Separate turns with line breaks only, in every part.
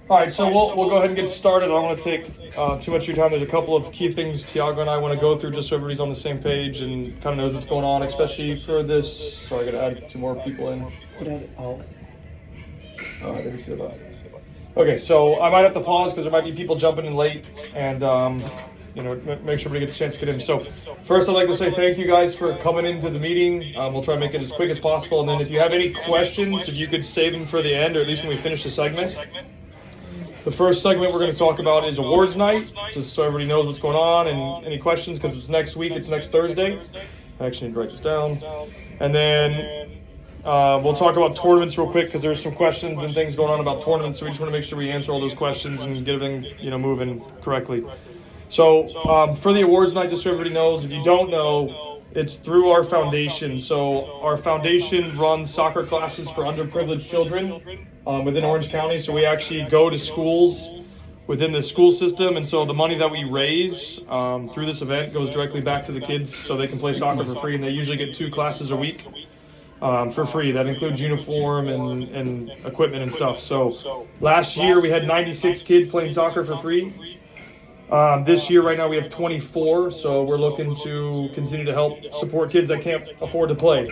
All right, so we'll go ahead and get started. I don't want to take too much of your time. There's a couple of key things Tiago and I want to go through just so everybody's on the same page and kind of knows what's going on, especially for this. Sorry, I got to add 2 more people in. All right, let me see about. Okay, so I might have to pause because there might be people jumping in late, and make sure everybody gets a chance to get in. So first, I'd like to say thank you guys for coming into the meeting. We'll try to make it as quick as possible, and then if you have any questions, if you could save them for the end, or at least when we finish the segment. The first segment we're going to talk about is awards night, just so everybody knows what's going on and any questions, because it's next week, it's next Thursday. I actually need to write this down. And then we'll talk about tournaments real quick, because there's some questions and things going on about tournaments, so we just want to make sure we answer all those questions and get everything moving correctly. So for the awards night, just so everybody knows, if you don't know, it's through our foundation. So our foundation runs soccer classes for underprivileged children within Orange County. So we actually go to schools within the school system, and so the money that we raise through this event goes directly back to the kids so they can play soccer for free, and they usually get 2 classes a week for free. That includes uniform and equipment and stuff. So last year we had 96 kids playing soccer for free. This year, right now, we have 24, so we're looking to continue to help support kids that can't afford to play.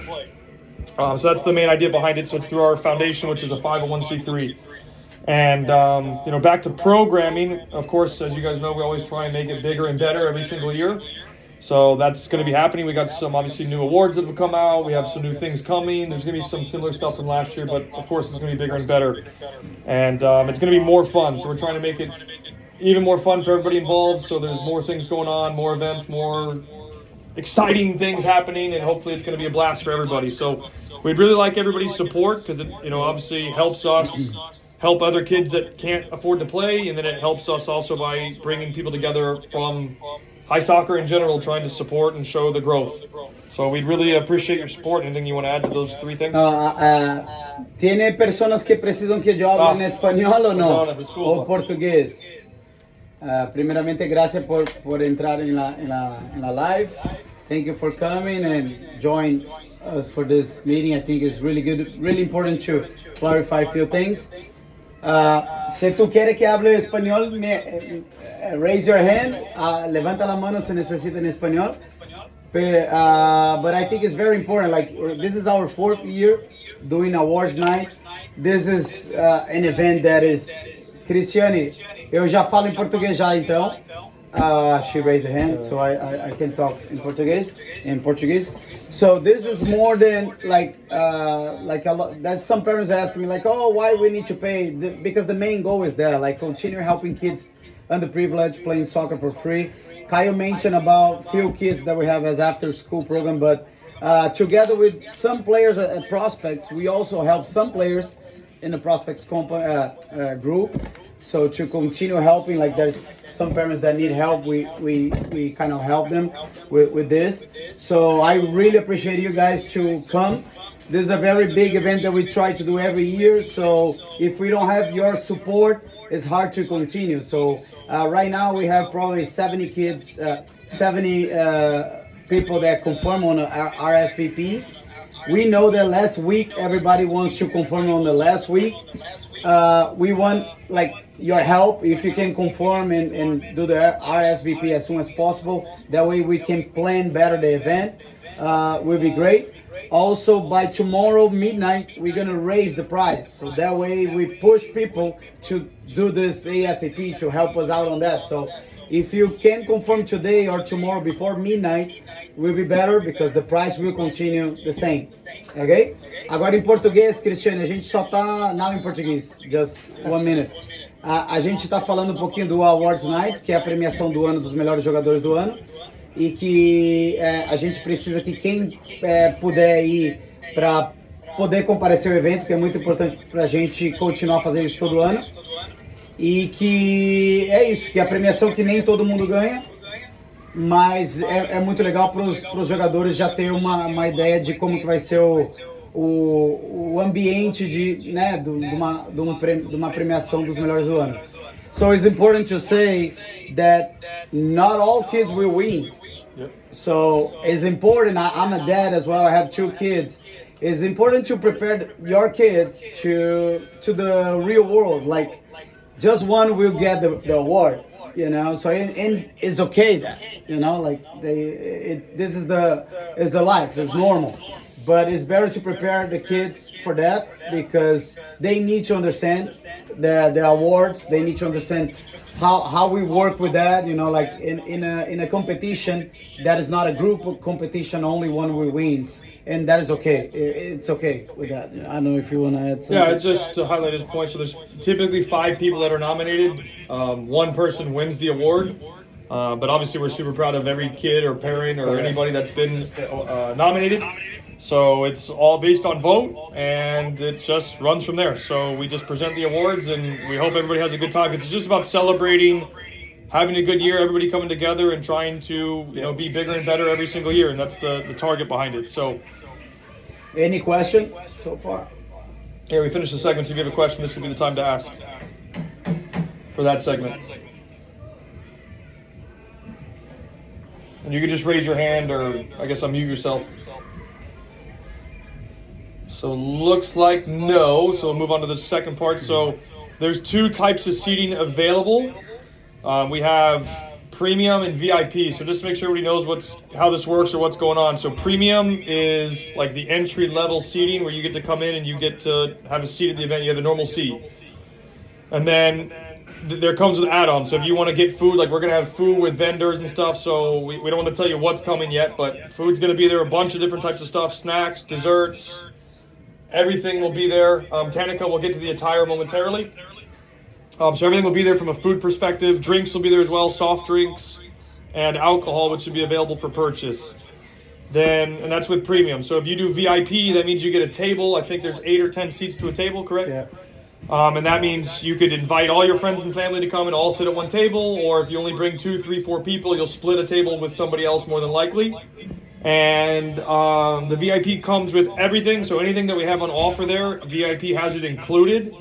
So that's the main idea behind it. So it's through our foundation, which is a 501c3. And, back to programming, of course, as you guys know, we always try and make it bigger and better every single year. So that's going to be happening. We got some, obviously, new awards that have come out. We have some new things coming. There's going to be some similar stuff from last year, but, of course, it's going to be bigger and better. And it's going to be more fun. So we're trying to make it even more fun for everybody involved, so there's more things going on, more events, more exciting things happening, and hopefully it's going to be a blast for everybody. So we'd really like everybody's support, because it obviously helps us help other kids that can't afford to play, and then it helps us also by bringing people together from high soccer in general, trying to support and show the growth. So we'd really appreciate your support. Anything you want to add to those 3 things?
¿Tiene personas que precisan que yo hable en español o no? ¿O portugués? Primeramente, gracias por entrar en la live. Thank you for coming and join us for this meeting. I think it's really good, really important to clarify a few things. Si tú quieres que hable español, raise your hand. Levanta la mano si necesita en español. But I think it's very important. Like, this is our 4th year doing awards night. This is an event that is... Cristiane, eu já falo em português já, então. She raised her hand, so I can talk in Portuguese. So this is more than like a lot. That some parents ask me like, oh, why we need to pay? Because the main goal is there, like continue helping kids underprivileged playing soccer for free. Caio mentioned about few kids that we have as after school program, but together with some players at Prospects, we also help some players in the Prospects group. So to continue helping, like there's some parents that need help, we kind of help them with this. So I really appreciate you guys to come. This is a very big event that we try to do every year. So if we don't have your support, it's hard to continue. So right now we have probably 70 kids, 70 people that conform on RSVP. We know that last week everybody wants to conform on the last week. We want like your help if you can conform and do the RSVP as soon as possible. That way we can plan better the event. Will be great. Also by tomorrow midnight we're gonna raise the price. So that way we push people to do this ASAP to help us out on that. So if you can confirm today or tomorrow before midnight, will be better because the price will continue the same. Ok? Agora em português, Cristiane, a gente só tá... Now em português, just 1 minute. A gente tá falando um pouquinho do Awards Night, que é a premiação do ano dos melhores jogadores do ano. E que a gente precisa que quem puder ir para poder comparecer ao evento, que é muito importante para a gente continuar fazendo isso todo ano. E que é isso, que a premiação que nem todo mundo ganha, mas é muito legal para os jogadores já ter uma ideia de como que vai ser o ambiente de uma premiação dos melhores do ano. So it's important to say that not all kids will win. Yep. So it's important. I'm a dad as well. I have 2 kids. it's important to prepare your kids to the real world. Like, just one will get the award, you know. So and it's okay that, you know, like this is the life, it's normal. But it's better to prepare the kids for that because they need to understand the awards. They need to understand how we work with that. You know, like in a competition that is not a group competition, only one will wins, and that is okay. It's okay with that. I don't know if you want to add something.
Yeah, just to highlight his point. So there's typically 5 people that are nominated. One person wins the award. But obviously, we're super proud of every kid or parent or anybody that's been nominated. So it's all based on vote, and it just runs from there. So we just present the awards, and we hope everybody has a good time. It's just about celebrating, having a good year, everybody coming together and trying to, you know, be bigger and better every single year, and that's the target behind it. So,
any question so far?
yeah, we finished the segment. So if you have a question, this would be the time to ask for that segment. And you can just raise your hand, or I guess unmute yourself. So looks like no. So we'll move on to the second part. So there's 2 types of seating available. We have premium and VIP. So just to make sure everybody knows how this works or what's going on. So premium is like the entry level seating where you get to come in and you get to have a seat at the event. You have a normal seat. And then there comes with add-ons. So if you want to get food, like we're going to have food with vendors and stuff. So we don't want to tell you what's coming yet, but food's going to be there. A bunch of different types of stuff, snacks, desserts, everything will be there. Tanika will get to the attire momentarily. So everything will be there from a food perspective. Drinks will be there as well, soft drinks and alcohol, which should be available for purchase. And that's with premium. So if you do VIP, that means you get a table. I think there's 8 or 10 seats to a table, correct?
Yeah.
And that means you could invite all your friends and family to come and all sit at one table, or if you only bring 2, 3, 4 people, you'll split a table with somebody else more than likely. And the VIP comes with everything, so anything that we have on offer there, VIP has it included.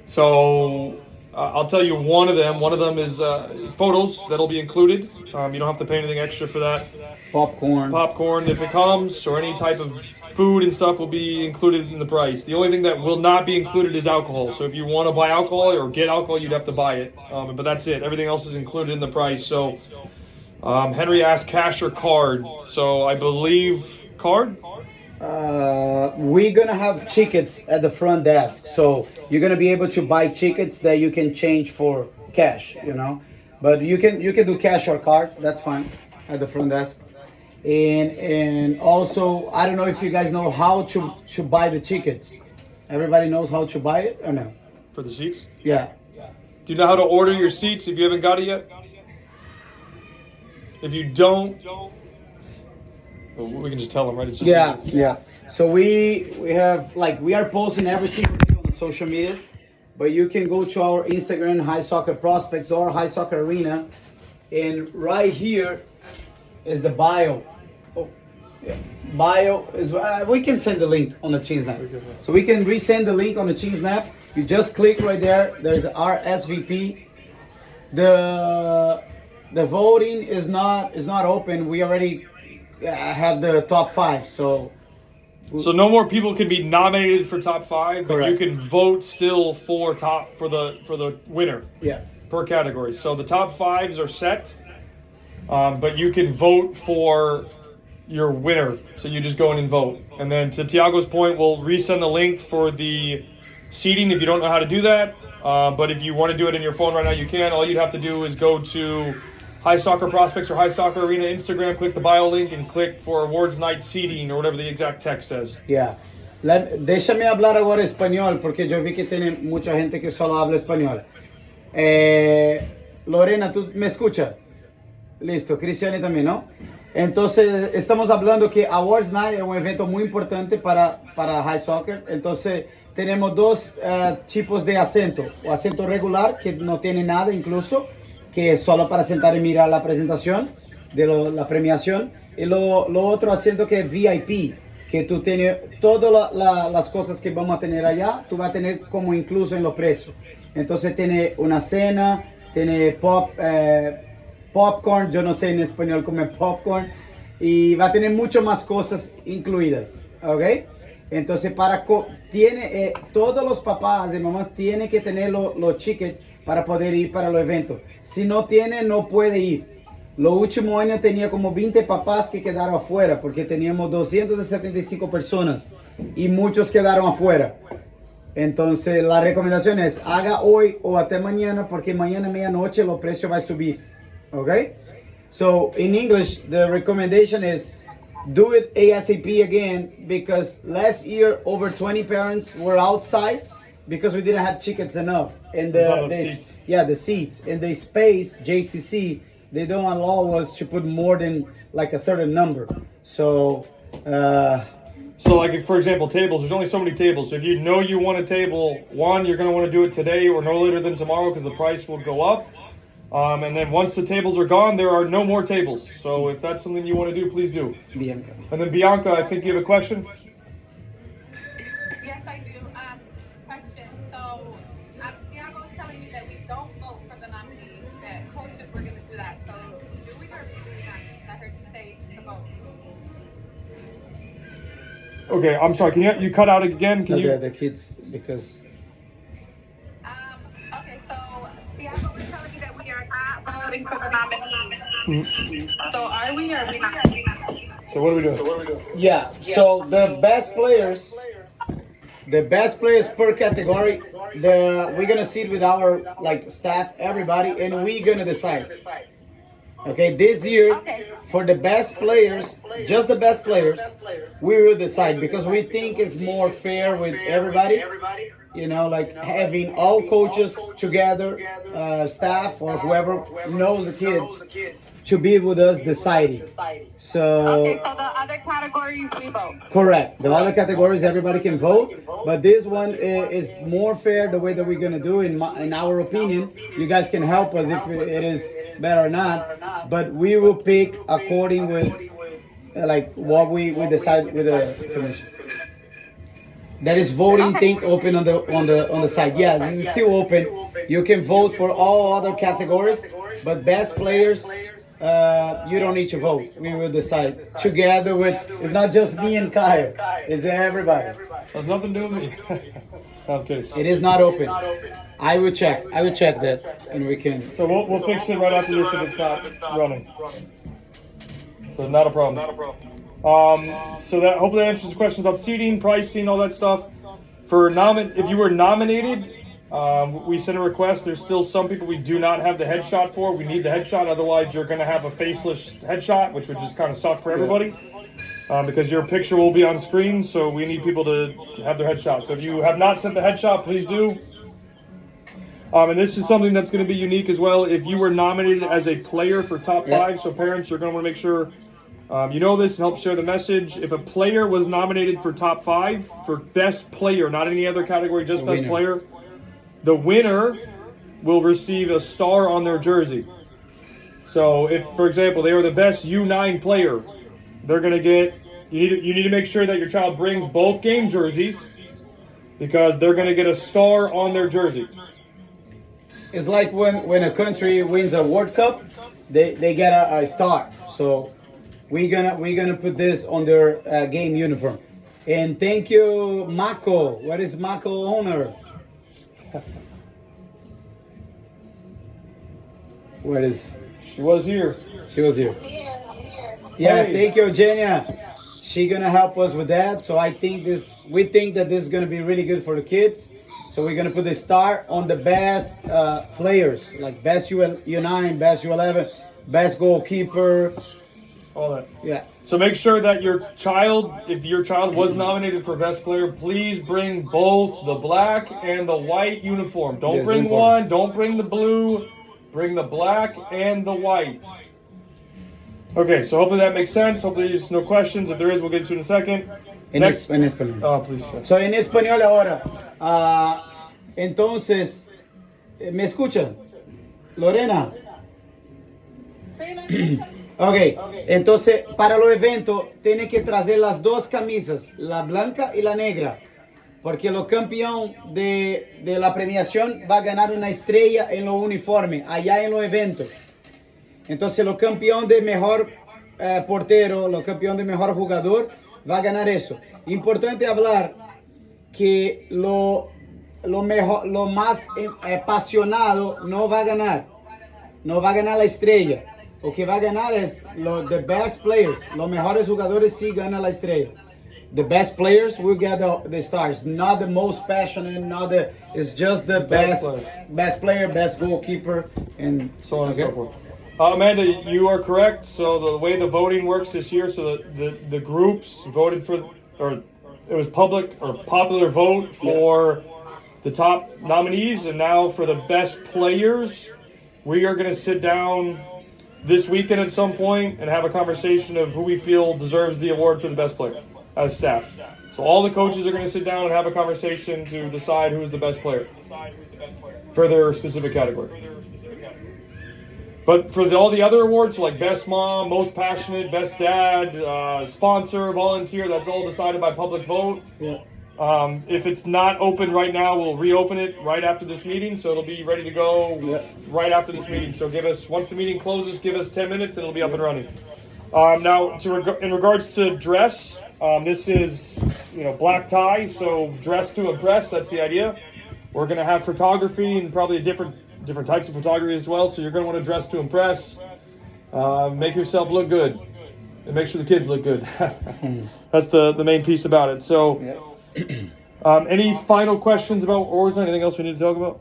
So I'll tell you one of them is photos that'll be included. You don't have to pay anything extra for that. Popcorn, if it comes, or any type of food and stuff will be included in the price. The only thing that will not be included is alcohol. So if you want to buy alcohol or get alcohol, you'd have to buy it. But that's it. Everything else is included in the price. So Henry asked cash or card. So I believe card?
We're gonna have tickets at the front desk, so you're gonna be able to buy tickets that you can change for cash, you know. But you can do cash or card. That's fine at the front desk. And also, I don't know if you guys know how to buy the tickets. Everybody knows how to buy it or no?
For the seats?
Yeah.
Do you know how to order your seats if you haven't got it yet? If you don't, we can just tell them, right? It's just
yeah. So we have, like, we are posting every single day on social media, but you can go to our Instagram, High Soccer Prospects or High Soccer Arena, and right here is the bio. Oh, yeah. Bio is, we can send the link on the TeamSnap. So we can resend the link on the TeamSnap. You just click right there. There's RSVP. The voting is not open. We already have the top 5. So
no more people can be nominated for top 5, but
Correct.
you can vote still for the winner.
Yeah.
Per category. So the top 5s are set, but you can vote for your winner. So you just go in and vote. And then to Tiago's point, we'll resend the link for the seating if you don't know how to do that. But if you want to do it in your phone right now, you can. All you'd have to do is go to High Soccer Prospects or High Soccer Arena Instagram, click the bio link, and click for Awards Night Seating or whatever the exact text says.
Yeah. Déjame hablar ahora español porque yo vi que tiene mucha gente que solo habla español. Lorena, ¿tú me escuchas? Listo, Cristiane también, ¿no? Entonces, estamos hablando que Awards Night es un evento muy importante para High Soccer. Entonces, tenemos 2 tipos de asiento. O asiento regular, que no tiene nada incluso, que es solo para sentar y mirar la presentación de la premiación. Y lo otro asiento que es VIP, que tú tienes todas las cosas que vamos a tener allá, tú vas a tener como incluso en los precios. Entonces tiene una cena, tiene popcorn, yo no sé en español comer popcorn, y va a tener mucho más cosas incluidas, ¿ok? Entonces, todos los papás y mamás tienen que tener los tickets para poder ir para los eventos. Si no tiene, no puede ir. Lo último año tenía como 20 papás que quedaron afuera porque teníamos 275 personas y muchos quedaron afuera. Entonces, la recomendación es haga hoy o hasta mañana porque mañana a medianoche los precios van a subir. Okay? So, in English, the recommendation is do it ASAP again because last year over 20 parents were outside because we didn't have tickets enough. And
Seats.
the seats and the space, JCC, they don't allow us to put more than like a certain number. So,
So, like, for example, tables, there's only so many tables. So if you know you want a table, one, you're going to want to do it today or no later than tomorrow because the price will go up. And then once the tables are gone, there are no more tables. So if that's something you want to do, please do.
Bianca.
And then Bianca, I think you have a question?
Yes, I do. Question. So, Thiago was telling me that we don't vote for the nominees, that coaches were going to do that. So, do we or do we not? I heard you say to vote.
Okay, I'm sorry. Can you cut out again? Can you?
The kids, because
Okay, so Thiago was telling me that we are not voting for the nominees. So, are we or are we not?
So what are we doing?
yeah. So the best players per category, we're gonna sit with our like staff, everybody, and we're gonna decide. Okay, this year
Okay.
for the best players, just the best players, we will decide because we think it's more fair with everybody. You know, like having all coaches together, staff or whoever knows the kids, to be with us deciding. So.
Okay, so the other categories we vote.
Correct. The other categories, everybody can vote, but this one is more fair the way that we're gonna do. In our opinion, you guys can help us if it is better or not. But we will pick according with like what we decide with the commission. There is voting thing open on the site. Yeah, this is still open. You can vote for all other categories, but best players. You don't need to vote. We will decide together with. It's not just me and Kyle. It's everybody.
Has nothing to do with me. I'm kidding.
It is not open. I will check. That, and we can.
So we'll fix it right after this if it's not running. So not a problem. So that hopefully that answers the questions about seating, pricing, all that stuff. If you were nominated, we sent a request. There's still some people we do not have the headshot for. We need the headshot, otherwise you're going to have a faceless headshot, which would just kind of suck for everybody. Because your picture will be on screen, so we need people to have their headshot. So if you have not sent the headshot, please do. And this is something that's going to be unique as well. If you were nominated as a player for top 5, so parents, you're going to want to make sure you know this and help share the message. If a player was nominated for top 5 for best player, not any other category, just best player, the winner will receive a star on their jersey. So if, for example, they are the best U9 player, they're going to get, you need to make sure that your child brings both game jerseys because they're going to get a star on their jersey.
It's like when a country wins a World Cup, they get a star. So we're gonna put this on their game uniform. And thank you, Mako. What is Mako owner? Where is?
She was here.
She was here. Yeah,
Hey.
thank you, Eugenia. She's gonna help us with that. So we think that this is gonna be really good for the kids. So we're gonna put the star on the best players, like best U9, best U11, best goalkeeper.
All that.
Yeah.
So make sure that if your child was nominated for best player, please bring both the black and the white uniform. Don't
Yes,
bring
important.
one, don't bring the blue, bring the black and the white. Okay, so hopefully that makes sense. Hopefully there's no questions. If there is, we'll get to it in a second.
En español.
Oh, please.
So, en español ahora. Entonces, ¿me escuchan? Lorena. Ok, entonces para los eventos tienen que traer las dos camisas, la blanca y la negra, porque el campeón de la premiación va a ganar una estrella en los uniformes, allá en los eventos. Entonces, el campeón de mejor portero, el campeón de mejor jugador, va a ganar eso. Importante hablar que lo mejor, lo más apasionado no va a ganar. No va a ganar la estrella. Lo que va a ganar es the best players. Los mejores jugadores sí ganan la estrella. The best players will get the stars. Not the most passionate, it's just the best player, best goalkeeper, and
so on and so forth. Amanda, you are correct. So the way the voting works this year, so the groups voted for, or it was popular vote for the top nominees, and now for the best players, we are going to sit down this weekend at some point and have a conversation of who we feel deserves the award for the best player as staff. So all the coaches are going to sit down and have a conversation to decide who's the best player for their specific category. But for all the other awards, like best mom, most passionate, best dad, sponsor, volunteer, that's all decided by public vote.
Yeah.
If it's not open right now, we'll reopen it right after this meeting, so it'll be ready to go right after this meeting. So once the meeting closes, give us 10 minutes and it'll be up and running. Now, in regards to dress, this is black tie, so dress to impress. That's the idea. We're gonna have photography and probably different types of photography as well. So you're gonna want to dress to impress. Make yourself look good, and make sure the kids look good. That's the main piece about it. So, any final questions about awards? Anything else we need to talk about?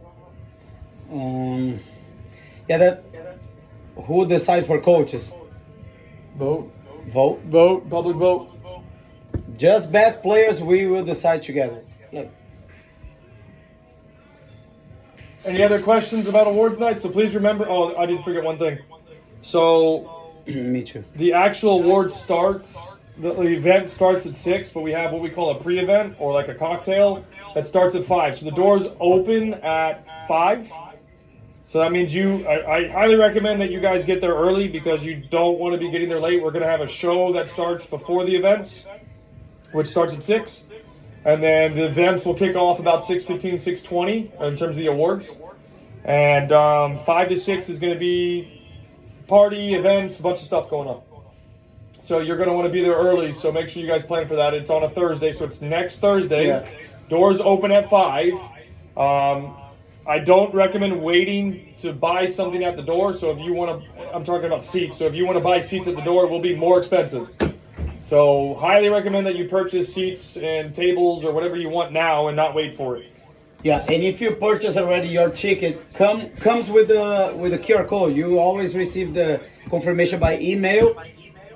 Who decide for coaches?
Vote. Public vote.
Just best players, we will decide together.
Any other questions about awards night? So please remember, I did forget one thing. So
Me too.
the actual award starts, the event starts at 6, but we have what we call a pre-event, or like a cocktail, that starts at 5. So the doors open at 5. So that means I highly recommend that you guys get there early, because you don't want to be getting there late. We're going to have a show that starts before the events, which starts at 6. And then the events will kick off about 6:15, 6:20 in terms of the awards. And 5 to 6 is going to be party, events, a bunch of stuff going on. So you're going to want to be there early, so make sure you guys plan for that. It's on a Thursday, so it's next Thursday.
Yeah.
Doors open at 5. I don't recommend waiting to buy something at the door. So if you want to, I'm talking about seats. So if you want to buy seats at the door, it will be more expensive. So highly recommend that you purchase seats and tables or whatever you want now and not wait for it.
Yeah, and if you purchase already your ticket, comes with the QR code. You always receive the confirmation by email.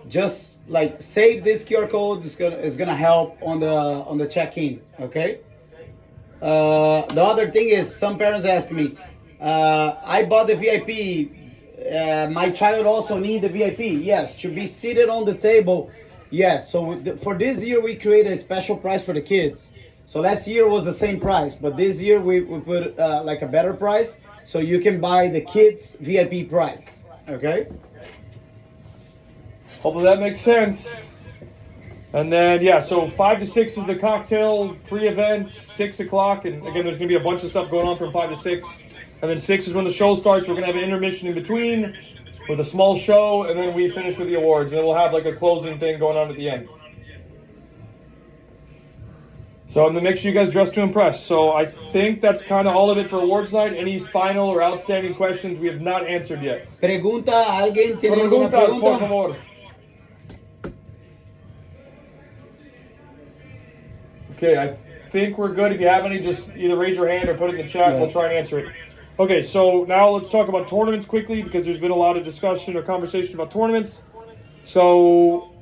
Just like save this QR code. It's gonna help on the check-in. Okay. The other thing is, some parents ask me, I bought the VIP. My child also need the VIP. Yes, to be seated on the table. Yes, so for this year we created a special price for the kids. So last year was the same price, but this year we put like a better price, so you can buy the kids VIP price. Okay.
Hopefully that makes sense. And then so 5 to 6 is the cocktail pre-event. 6 o'clock, and again there's gonna be a bunch of stuff going on from 5 to 6, and then 6 is when the show starts. We're gonna have an intermission in between with a small show, and then we finish with the awards, and then we'll have like a closing thing going on at the end. So I'm gonna make sure you guys dress to impress. So I think that's kind of all of it for awards night. Any final or outstanding questions we have not answered yet?
Pregunta, ¿alguien tiene alguna
Preguntas, por
pregunta?
favor. Okay, I think we're good. If you have any, just either raise your hand or put it in the chat. We'll try and answer it. Okay, so now let's talk about tournaments quickly, because there's been a lot of discussion or conversation about tournaments. So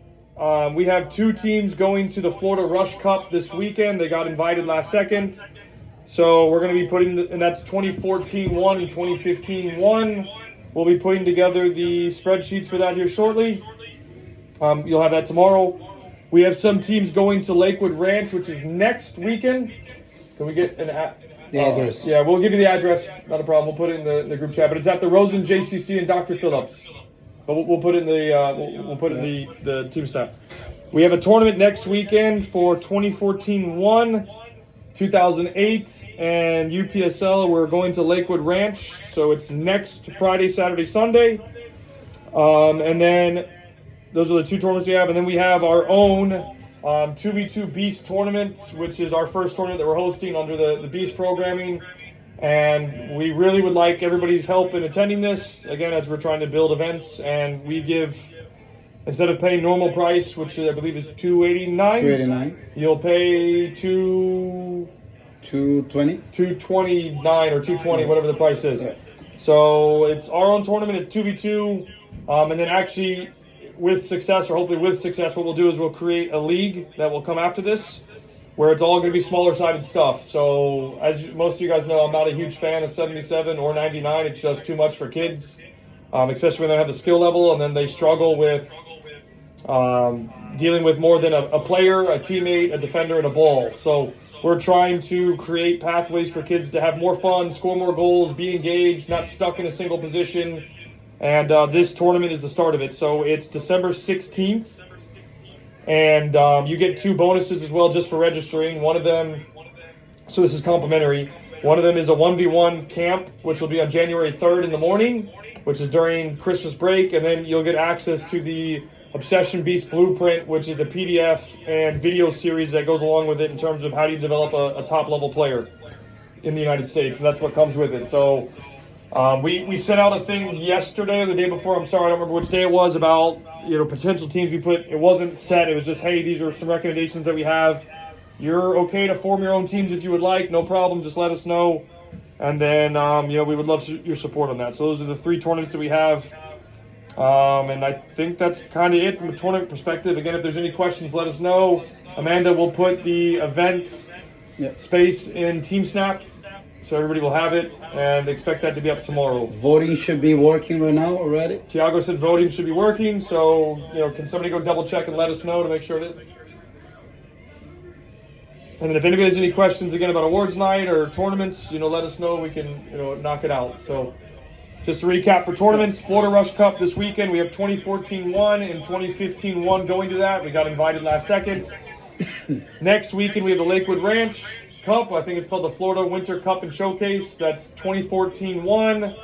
we have 2 teams going to the Florida Rush Cup this weekend. They got invited last second. So we're going to be putting, and that's 2014-1 and 2015-1. We'll be putting together the spreadsheets for that here shortly. You'll have that tomorrow. We have some teams going to Lakewood Ranch, which is next weekend. Can we get
The address.
Yeah, we'll give you the address. Not a problem. We'll put it in the group chat. But it's at the Rosen JCC and Dr. Phillips. But we'll put it in the we'll put it in the team staff. We have a tournament next weekend for 2014-1, 2008, and UPSL. We're going to Lakewood Ranch, so it's next Friday, Saturday, Sunday. And then those are the 2 tournaments we have, and then we have our own 2v2 Beast tournament, which is our first tournament that we're hosting under the Beast programming. And we really would like everybody's help in attending this, again, as we're trying to build events. And we give, instead of paying normal price, which I believe is $289, you'll pay $229 or $220, whatever the price is. So it's our own tournament. It's 2v2, and then actually, with success, or hopefully with success, what we'll do is we'll create a league that will come after this, where it's all going to be smaller sided stuff. So as most of you guys know, I'm not a huge fan of 77 or 99. It's just too much for kids, especially when they have the skill level and then they struggle with dealing with more than a player, a teammate, a defender, and a ball. So we're trying to create pathways for kids to have more fun, score more goals, be engaged, not stuck in a single position. And this tournament is the start of it. So it's December 16th. And you get 2 bonuses as well just for registering. One of them, so this is complimentary. One of them is a 1v1 camp, which will be on January 3rd in the morning, which is during Christmas break. And then you'll get access to the Obsession Beast Blueprint, which is a PDF and video series that goes along with it in terms of how do you develop a top-level player in the United States. And that's what comes with it. So we sent out a thing yesterday or the day before, I'm sorry, I don't remember which day it was, about potential teams we put. It wasn't set, it was just, hey, these are some recommendations that we have. You're okay to form your own teams if you would like, no problem, just let us know. And then we would love your support on that. So those are the 3 tournaments that we have. And I think that's kind of it from a tournament perspective. Again, if there's any questions, let us know. Amanda will put the event space in TeamSnap, so everybody will have it, and expect that to be up tomorrow.
Voting should be working right now already?
Tiago said voting should be working, so can somebody go double check and let us know to make sure it is? And then if anybody has any questions again about awards night or tournaments, let us know. We can knock it out. So just to recap for tournaments, Florida Rush Cup this weekend. We have 2014-1 and 2015-1 going to that. We got invited last second. Next weekend, we have the Lakewood Ranch Cup. I think it's called the Florida Winter Cup and Showcase. That's 2014-1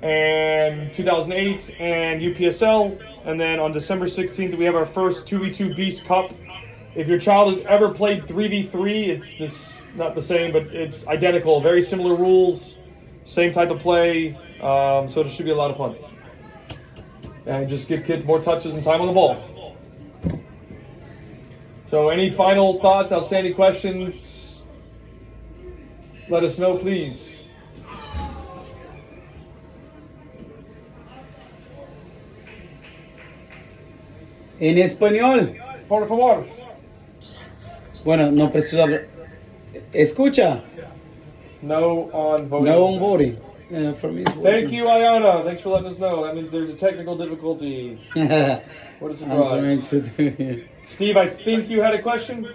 and 2008 and UPSL. And then on December 16th, we have our first 2v2 Beast Cup. If your child has ever played 3v3, it's not the same, but it's identical. Very similar rules, same type of play. So it should be a lot of fun. And just give kids more touches and time on the ball. So any final thoughts, outstanding questions? Let us know, please.
En español.
Por favor.
Bueno, no preciso hablar. Escucha.
No on voting.
No on voting. Yeah, for me,
thank you, Ayana. Thanks for letting us know. That means there's a technical difficulty. What a surprise. Steve, I think you had a question?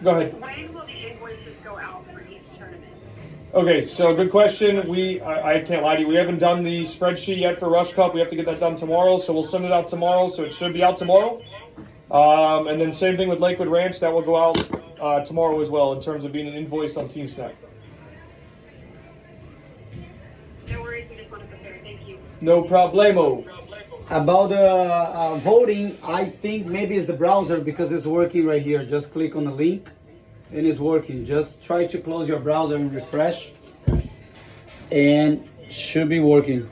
Go ahead.
When will the invoices go out for each tournament?
Okay, so good question. I can't lie to you. We haven't done the spreadsheet yet for Rush Cup. We have to get that done tomorrow, so we'll send it out tomorrow. So it should be out tomorrow. And then same thing with Lakewood Ranch. That will go out tomorrow as well in terms of being invoiced on TeamSnap.
No worries, we just want to prepare. Thank you.
No problemo.
About the voting, I think maybe it's the browser because it's working right here. Just click on the link and it's working. Just try to close your browser and refresh, and should be working.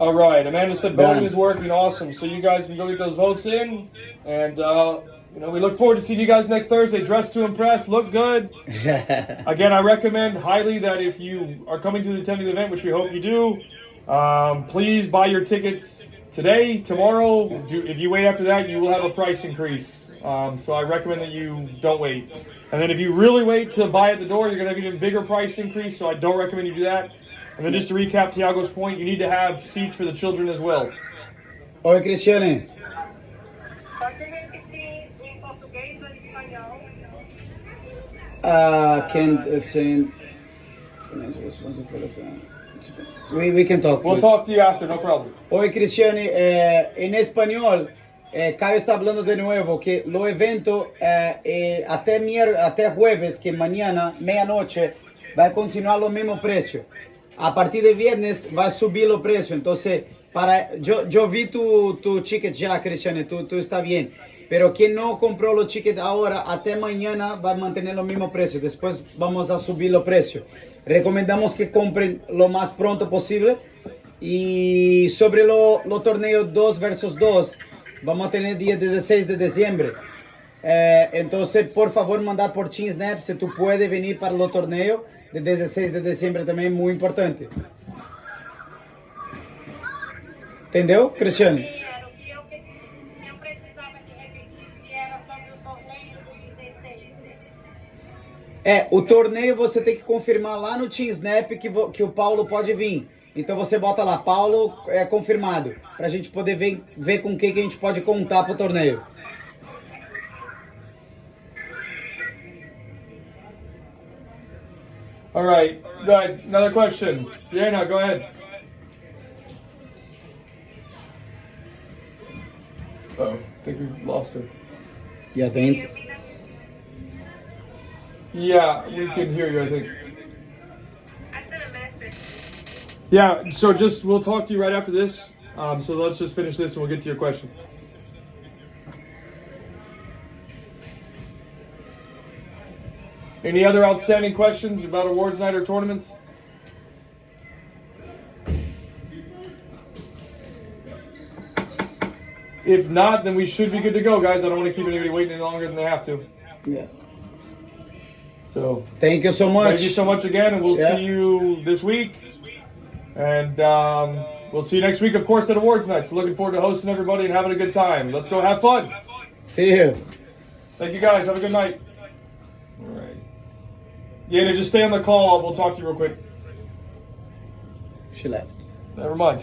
All right, Amanda said voting is working. Awesome. So you guys can go get those votes in, and we look forward to seeing you guys next Thursday. Dressed to impress, look good. Again, I recommend highly that if you are coming to attend the event, which we hope you do, please buy your tickets today, tomorrow. If you wait after that, you will have a price increase. So I recommend that you don't wait. And then if you really wait to buy at the door, you're going to have an even bigger price increase. So I don't recommend you do that. And then just to recap Tiago's point, you need to have seats for the children as well.
Oi, Cristiane.
Pode repetir em português ou em espanhol?
We can talk.
We'll talk to you after, no problem.
Oi, Cristiane, en español, Caio está hablando de nuevo que lo evento hasta jueves, que mañana, medianoche, va a continuar lo mismo precio. A partir de viernes va a subir los precios. Entonces, yo vi tu ticket ya, Cristiane, tú está bien. Pero quien no compró los tickets ahora, hasta mañana va a mantener los mismos precios. Después vamos a subir los precios. Recomendamos que compren lo más pronto posible. Y sobre los torneos 2 versus 2, vamos a tener día 16 de diciembre. Entonces, por favor, mandar por Team Snap si tú puedes venir para los torneos de 16 de diciembre também, muy importante. Entendeu, Cristiane?
Sim, era o que eu precisava que repetisse, era sobre o torneio do 16.
O torneio você tem que confirmar lá no Team Snap que o Paulo pode vir. Então você bota lá, Paulo é confirmado, pra gente poder ver com quem que a gente pode contar pro torneio.
All right, go ahead. Another question. Diana, go ahead. Oh, I think we've lost her.
E dentro.
Yeah, we can hear you, I think.
I sent a message.
Yeah, so we'll talk to you right after this. So let's just finish this and we'll get to your question. Any other outstanding questions about awards night or tournaments? If not, then we should be good to go, guys. I don't want to keep anybody waiting any longer than they have to.
Yeah.
So
Thank you so much.
thank you so much again, and we'll
Yeah.
see you this week. And we'll see you next week, of course, at awards night. So looking forward to hosting everybody and having a good time. Let's go have fun.
See you.
Thank you, guys. Have a good night. All right. Yeah, just stay on the call. We'll talk to you real quick.
She left.
Never mind.